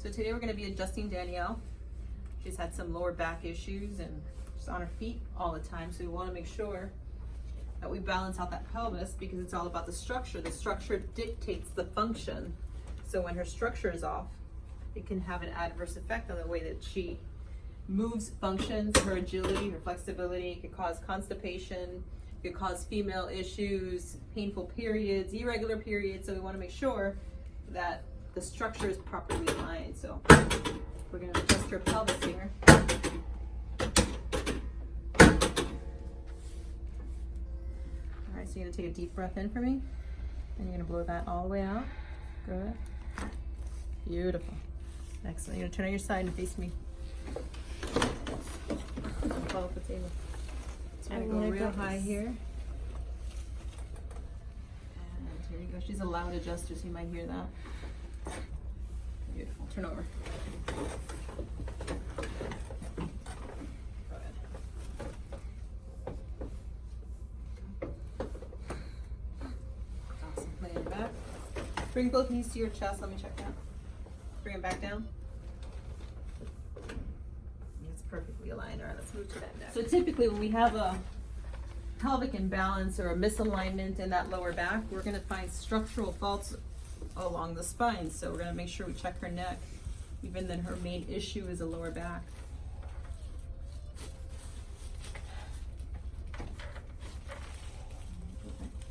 So today we're going to be adjusting Danielle. She's had some lower back issues and she's on her feet all the time. So we want to make sure that we balance out that pelvis because it's all about the structure. The structure dictates the function. So when her structure is off, it can have an adverse effect on the way that she moves, functions, her agility, her flexibility. It could cause constipation, it could cause female issues, painful periods, irregular periods. So we want to make sure that the structure is properly aligned. So we're going to adjust her pelvis here. All right, so you're going to take a deep breath in for me, and you're going to blow that all the way out. Good. Beautiful. Excellent. You're going to turn on your side and face me. Fall off the table. It's going to go real high here. And here you go. She's a loud adjuster, so you might hear that. Beautiful. Turn over. Awesome. Lay your back. Bring both knees to your chest. Let me check that. Bring them back down. It's perfectly aligned. All right, let's move to that neck. So typically when we have a pelvic imbalance or a misalignment in that lower back, we're going to find structural faults along the spine. So we're going to make sure we check her neck, even then her main issue is a lower back.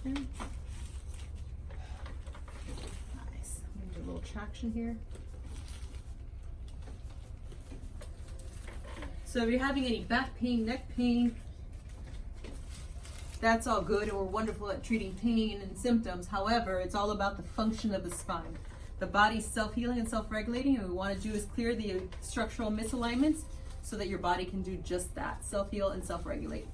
Nice. I'm going to do a little traction here. So if you're having any back pain, neck pain, that's all good, and we're wonderful at treating pain and symptoms. However, it's all about the function of the spine. The body's self-healing and self-regulating, and what we want to do is clear the structural misalignments so that your body can do just that, self-heal and self-regulate.